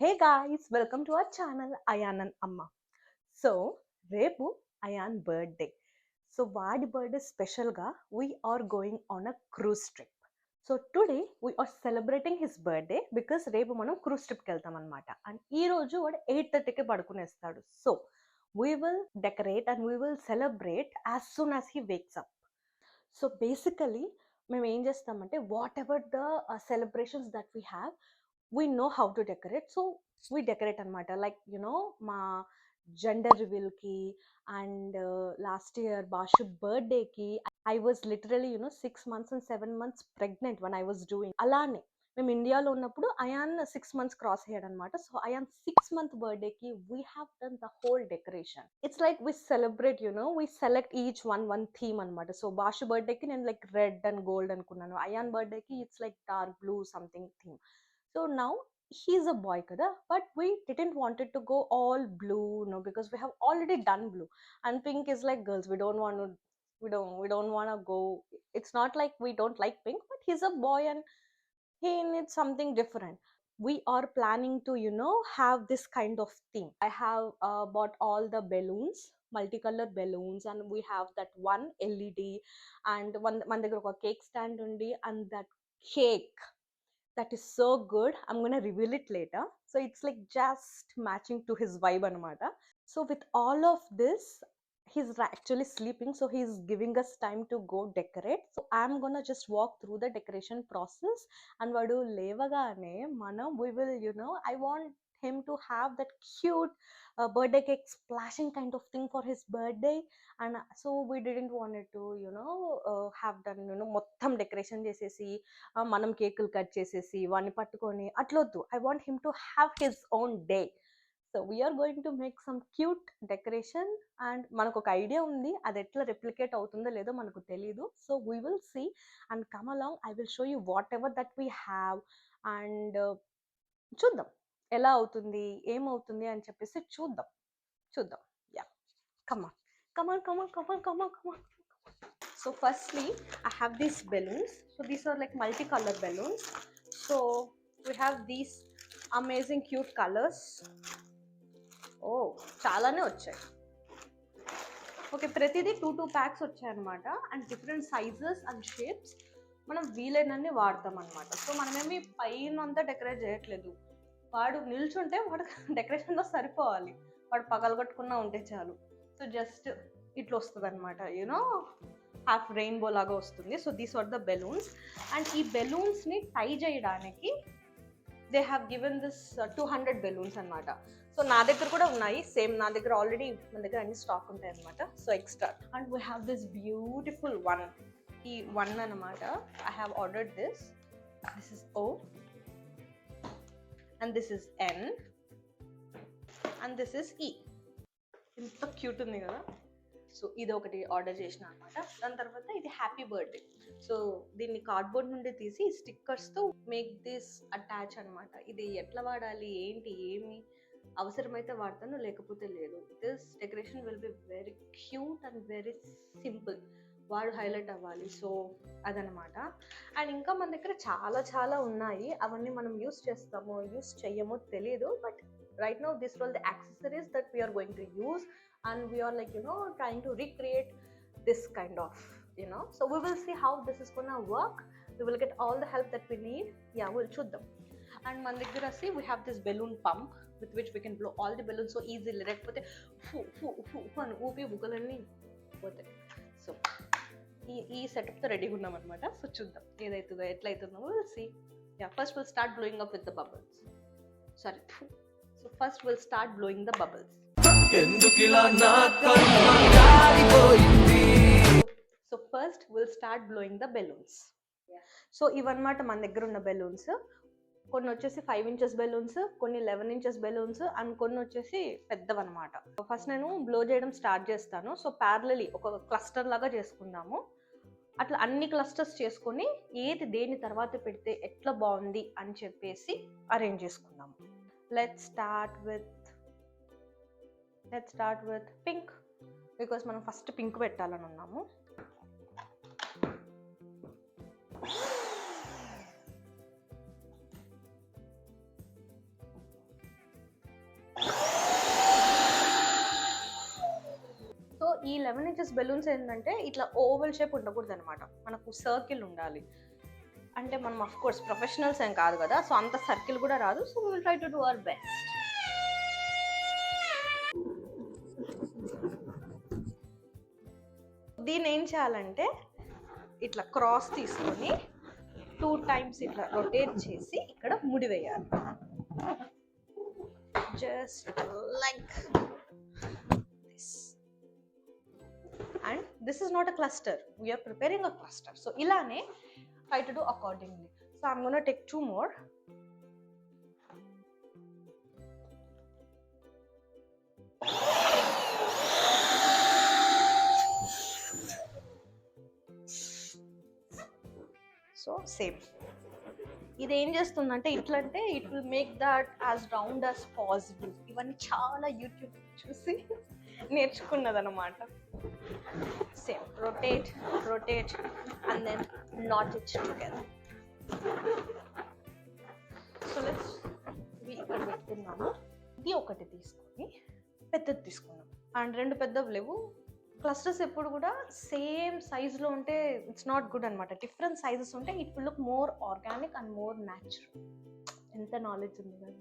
Hey guys, welcome to our channel Ayan and Amma. So, రేపు ion birthday. So వాడి birthday స్పెషల్గా we are going on a cruise trip. So today we are celebrating his birthday because రేపు మనం cruise ట్రిప్కి వెళ్తాం అనమాట. And ఈ రోజు వాడు 8:30కి పడుకునేస్తాడు. So we will decorate and we will celebrate as soon as he wakes up. So basically మేము ఏం చేస్తామంటే what ever the celebrations that we have we know how to decorate, so we decorate అనమాట. Like మా gender రివీల్కి and last year బాషు బర్త్డేకి I was literally 6 months and 7 months pregnant one I was doing. అలానే మేము ఇండియాలో ఉన్నప్పుడు ion 6 months cross అయ్యాడు అనమాట. So Ayaan 6 month బర్త్డేకి we have done the whole decoration. It's like we celebrate we select each one theme అనమాట. So Bashu బర్త్డేకి నేను లైక్ రెడ్ అండ్ గోల్డ్ అనుకున్నాను. అయాన్ బర్త్డేకి it's like dark blue something theme. So now he's a boy kada, but we didn't wanted to go all blue, because we have already done blue, and pink is like girls. We don't want to go. It's not like we don't like pink, but he's a boy and he needs something different. We are planning to have this kind of theme. I have bought all the balloons, multicolored balloons, and we have that one LED and one దగ్గర ఒక cake stand undi, and that cake that is so good. I'm gonna reveal it later. So it's like just matching to his vibe anamata. So with all of this, he's actually sleeping, so he's giving us time to go decorate. So I'm gonna just walk through the decoration process, and vadu levagane manam we will I want him to have that cute birthday cake splashing kind of thing for his birthday. And so we didn't want it to have done మొత్తం decoration చేసేసి మనం కేకులు cut చేసేసి వాడిని పట్టుకొని అట్లొద్దు. I want him to have his own day. So we're going to make some cute decoration. And మనకు ఒక ఐడియా ఉంది, అది ఎట్లా రెప్లికేట్ అవుతుందో లేదో మనకు తెలీదు. So we will see and come along. I will show you whatever that we have. And చూద్దాం ఎలా అవుతుంది ఏమవుతుంది అని చెప్పేసి చూద్దాం. Yeah, come on. So firstly, I have these balloons. So these are like multicolored balloons. So we have these amazing cute colors. Oh, చాలానే వచ్చాయి. Okay, ప్రతిదీ 2 packs వచ్చాయి అనమాట. And different sizes and shapes మనం వీలైనన్ని వాడతాం అనమాట. సో మనమేమి పైన అంతా డెకరేట్ చేయట్లేదు. వాడు నిల్చుంటే వాడు డెకరేషన్లో సరిపోవాలి, వాడు పగలగొట్టుకున్నా ఉంటే చాలు. సో జస్ట్ ఇట్లా వస్తుంది అనమాట, హాఫ్ రెయిన్బో లాగా వస్తుంది. So these are the balloons. And ఈ బెలూన్స్ని టై చేయడానికి they have given this 200 balloons అనమాట. సో నా దగ్గర కూడా ఉన్నాయి సేమ్. నా దగ్గర ఆల్రెడీ మన దగ్గర అన్ని స్టాక్ ఉంటాయి అనమాట. So extra. And we have this beautiful one. ఈ వన్ అనమాట I have ordered this. This is O and this is N and this is E. ఎంత క్యూట్ ఉంది కదా. సో ఇది ఒకటి ఆర్డర్ చేసిన అనమాట. దాని తర్వాత ఇది హ్యాపీ బర్త్డే. సో దీన్ని కార్డ్బోర్డ్ నుండి తీసి స్టిక్కర్స్తో మేక్ దిస్ అటాచ్ అనమాట. ఇది ఎట్లా వాడాలి ఏంటి ఏమి అవసరమైతే వాడతాను, లేకపోతే లేదు. This decoration will be very cute and very simple. వాడు హైలైట్ అవ్వాలి. సో అదనమాట. అండ్ ఇంకా మన దగ్గర చాలా ఉన్నాయి. అవన్నీ మనం యూస్ చేస్తామో యూస్ చెయ్యమో తెలియదు. But right now these are all the accessories that we are going to use, and we are like trying to recreate this kind of so we will see how this is gonna work. We will get all the help that we need. Yeah, we'll shoot them. And man దగ్గర see we have this balloon pump with which we can blow all the balloons so easily. లేకపోతే అని ఊపి బుగ్గలన్నీ పోతాయి. So ఈ సెటప్తో రెడీగా ఉన్నాం అనమాట. So చూద్దాం ఏదైతుందో ఎట్లయితుందో. we'll see. Yeah, first we'll start blowing up with the bubbles. Sorry. So first we'll start blowing the bubbles. So first we'll start blowing the balloons. So ఇవన్నమాట మన దగ్గర ఉన్న బెలూన్స్. కొన్ని వచ్చేసి 5 inches బెలూన్స్, కొన్ని 11 inches balloons, and కొన్ని వచ్చేసి పెద్దవన్నమాట. First నేను బ్లో చేయడం స్టార్ట్ చేస్తాను. సో ప్యారలీ ఒక క్లస్టర్ లాగా చేసుకుందాము. అట్లా అన్ని క్లస్టర్స్ చేసుకొని ఏది దేని తర్వాత పెడితే ఎట్లా బాగుంది అని చెప్పేసి అరేంజ్ చేసుకుందాము. Let's start with pink because మనం ఫస్ట్ పింక్ పెట్టాలని ఉన్నాము. 7 inches బెలూన్స్ ఏంటంటే ఇట్లా ఓవల్ షేప్ ఉండకూడదు అనమాట, మనకు సర్కిల్ ఉండాలి. అంటే మనం అఫ్ కోర్స్ ప్రొఫెషనల్స్ ఏం కాదు కదా, సో అంత సర్కిల్ కూడా రాదు. So will try to do our best. దీన్ని ఏం చేయాలంటే ఇట్లా క్రాస్ తీసుకొని 2 times ఇట్లా రొటేట్ చేసి ఇక్కడ ముడి వేయాలి. Just like this. And this is not a cluster, we're preparing a cluster. So ఇలానే try to do accordingly. So I'm going to take 2 more. So same. ఇది ఏం చేస్తుందంటే ఇట్లంటే it will make that as round as possible. ఇవన్నీ చాలా YouTube చూసి నేర్చుకున్నదన్నమాట. Same rotate rotate and then knot it together. So let's ఇక్కడ పెట్టుకున్నాము. ఇది ఒకటి తీసుకొని పెద్దది తీసుకున్నాం. అండ్ 2 పెద్దవి లేవు. క్లస్టర్స్ ఎప్పుడు కూడా సేమ్ సైజులో ఉంటే ఇట్స్ నాట్ గుడ్ అనమాట. డిఫరెంట్ సైజెస్ ఉంటే it will look more organic and more natural. ఎంత నాలెడ్జ్ ఉంది కదా.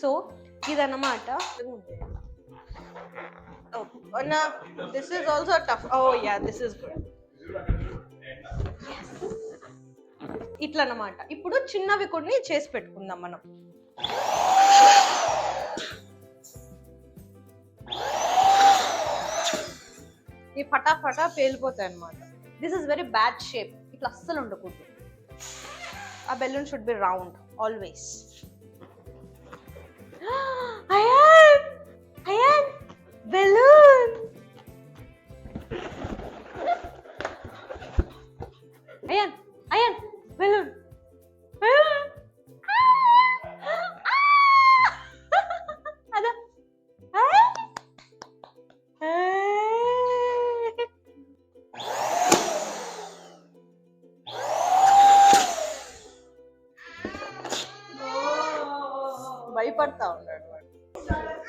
సో ఇదన్నమాట. This is also tough. Oh yeah, this is good. ఇట్లా అన్నమాట. ఇప్పుడు చిన్నవి కొన్ని చేసి పెట్టుకుందాం మనం. ఈ ఫటాఫటా పేలిపోతాయి అన్నమాట. This is very bad shape. ఇట్లా అస్సలు ఉండకూడదు. ఆ balloon should be round always. Ayaan Ayaan balloon. Ayaan Ayaan balloon. అదా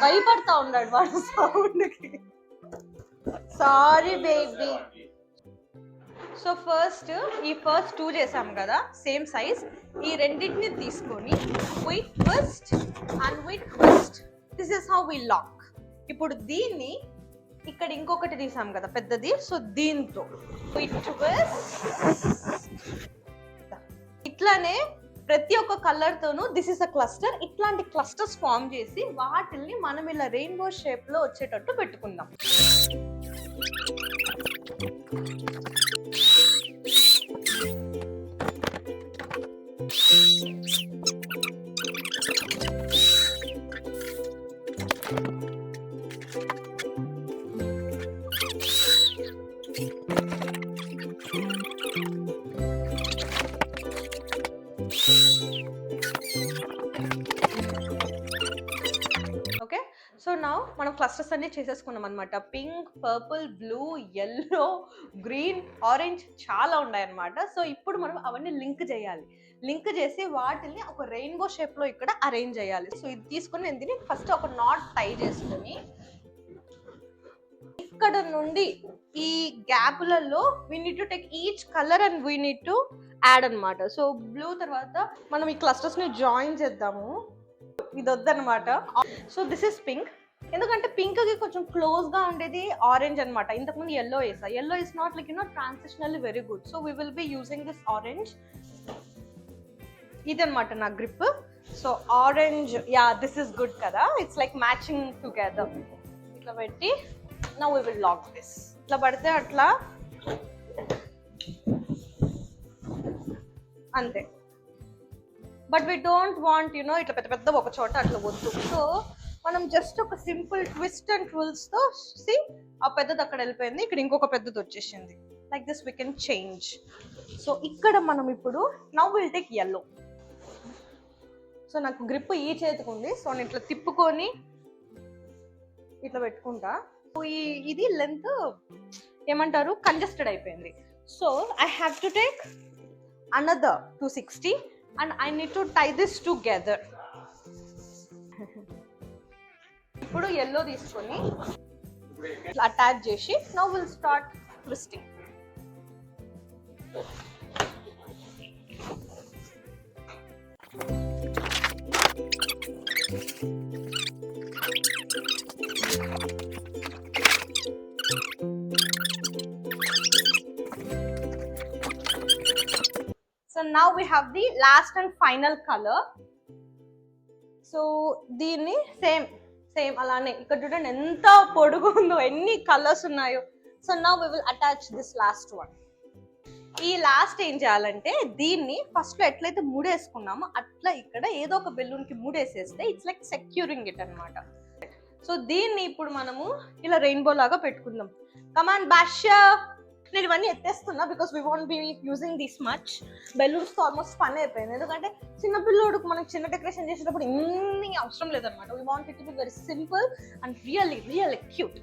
భయపడతా ఉన్నాడు వాడు సౌండ్కి. Sorry baby. సో ఫస్ట్ ఈ ఫస్ట్ 2 చేసాం కదా సేమ్ సైజ్. ఈ రెండింటిని తీసుకొని we twist and we twist. This is how we lock. ఇప్పుడు దీన్ని ఇక్కడ ఇంకొకటి తీసాం కదా పెద్దది. సో దీంతో we twist. ఇట్లానే ప్రతి ఒక్క కలర్ తోను దిస్ ఇస్ అ క్లస్టర్. ఇట్లాంటి క్లస్టర్స్ ఫామ్ చేసి వాటిల్ని మనం ఇలా రెయిన్బో షేప్ లో వచ్చేటట్టు పెట్టుకుందాం. ఓకే, సో నౌ మనం క్లస్టర్స్ అన్ని చేసేసుకున్నాం అనమాట. Pink, purple, blue, yellow, green, orange చాలా ఉన్నాయన్నమాట. సో ఇప్పుడు మనం అవన్నీ లింక్ చేయాలి. లింక్ చేసి వాటిని ఒక రెయిన్బో షేప్ లో ఇక్కడ అరేంజ్ చేయాలి. సో ఇది తీసుకొని నేను దీన్ని ఫస్ట్ ఒక నాట్ టై చేసుకొని ఇక్కడ నుండి ఈ గ్యాప్లలో we need to take each colour and we need to add అనమాట. సో బ్లూ తర్వాత మనం ఈ క్లస్టర్స్ ని జాయిన్ చేద్దాము. ఇది వద్దనమాట. So this is pink. ఎందుకంటే పింక్ కి కొంచెం క్లోజ్ గా ఉండేది ఆరెంజ్ అనమాట. ఇంతకుముందు ఎల్లో వేసా. Yellow is not like transitionally very good. So we will be using this orange. ఇది అనమాట నా grip. So orange, yeah this is good కదా. It's like matching together. ఇట్లా పెట్టి now we will lock this. ఇట్లా పడితే అట్లా అంతే. బట్ వీ డోంట్ వాంట్ ఇట్లా పెద్ద పెద్ద ఒక చోట అట్లా వద్దు. సో మనం జస్ట్ ఒక సింపుల్ ట్విస్ట్ అండ్ ట్విల్స్ తో ఆ పెద్దది అక్కడ వెళ్ళిపోయింది, ఇక్కడ ఇంకొక పెద్దది వచ్చేసింది. Like this we can change. So ఇక్కడ మనం ఇప్పుడు now will take yellow. So నాకు గ్రిప్ ఈ చేతికి ఉంది. సో నేను ఇట్లా తిప్పుకొని ఇట్లా పెట్టుకుంటా. ఇది లెంత్ ఏమంటారు కంజెస్టెడ్ అయిపోయింది. So I have to take another 260 and I need to tie this together. ఇప్పుడు yellow తీసుకొని అటాచ్ చేసి now we'll start twisting. So now we have the last and final color. So దీన్ని same అలానే ఇక్కడ చూడండి ఎంత పొడుగు ఉందో, ఎన్ని కలర్స్ ఉన్నాయో. So now we will attach this last one. ఈ లాస్ట్ ఏం చేయాలంటే దీన్ని ఫస్ట్ లో ఎట్లయితే ముడేసుకున్నామో అట్లా ఇక్కడ ఏదో ఒక బెలూన్ కి ముడేసేస్తే ఇట్స్ లైక్ సెక్యూరింగ్ ఇట్ అన్నమాట. సో దీన్ని ఇప్పుడు మనము ఇలా రెయిన్బో లాగా పెట్టుకుందాం. కమాన్ బాషా, నేను ఇవన్నీ ఎత్తేస్తున్నా because we want be using this much. బెలూన్స్ తో ఆల్మోస్ట్ పని అయిపోయింది, ఎందుకంటే చిన్న పిల్లోడుకు మనకి చిన్న డెకరేషన్ చేసేటప్పుడు ఇన్ని అవసరం లేదనమాట. We want it to be very simple and really cute.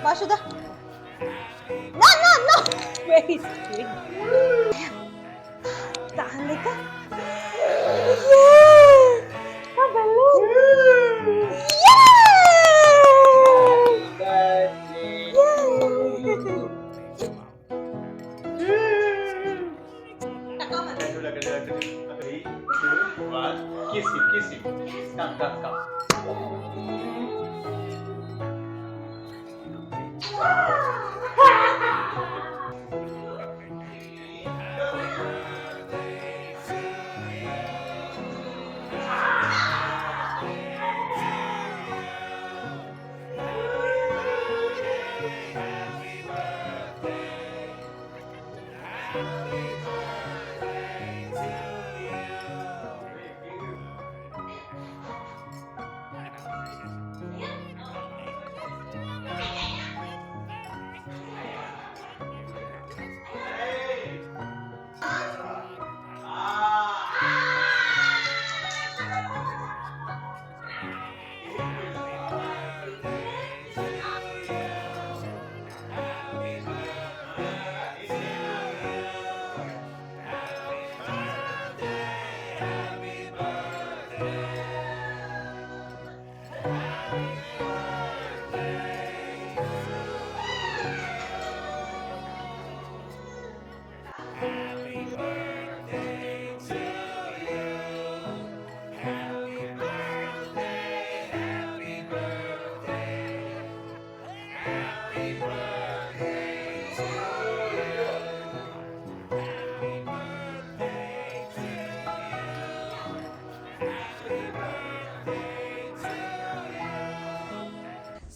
Bashuda. No. Wait. Tahanika. Yeah. A balloon. Kiss him. Come.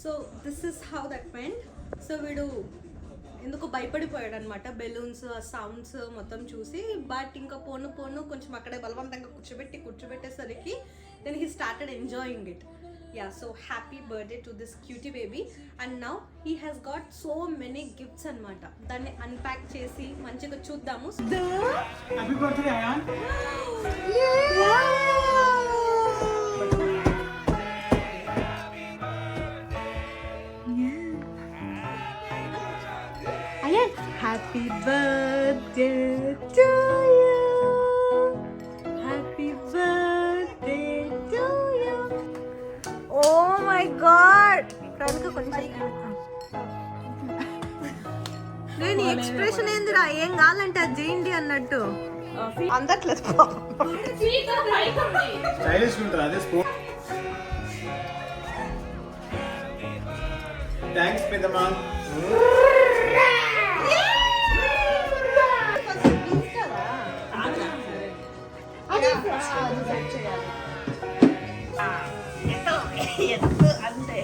So this is how that went. So వీడు ఎందుకు భయపడిపోయాడు అనమాట బెలూన్స్ సౌండ్స్ మొత్తం చూసి. బట్ ఇంకా పోను కొంచెం అక్కడే బలవంతంగా కూర్చోబెట్టేసరికి then he started enjoying it. Yeah, so happy birthday to this cutie baby. And now he has got so many gifts anamata. Danni unpack chesi manchiga chuddaamu. Happy birthday, Ayan. Ayan, happy birthday to you. Happy birthday to you. Oh my god. Radhika konచెం నేను expression ఏందిరా ఏం కావాలంటే అది చేయండి అన్నట్టు అందట్లేదు stylish ఉంటుంది అదే స్పూన్. థ్యాంక్స్ పెద్దమ్మా. అంతే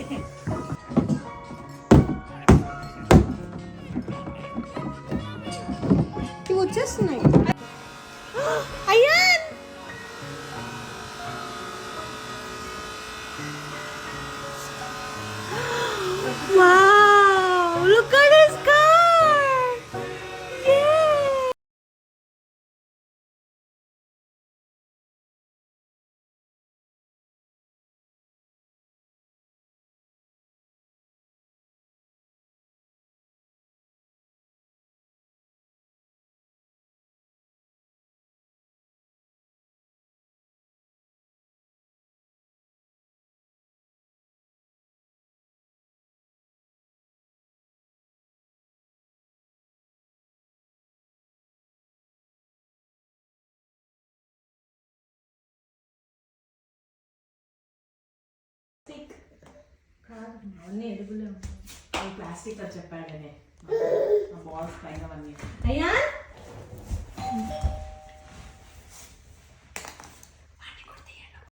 ఇవి వచ్చేస్తున్నాయి Ayaan wow look at his car yay అన్నీ ఎడుగులే ప్లాస్టిక్ అని చెప్పాడనే బాల్స్ పైన అన్నీ అయ్యాన్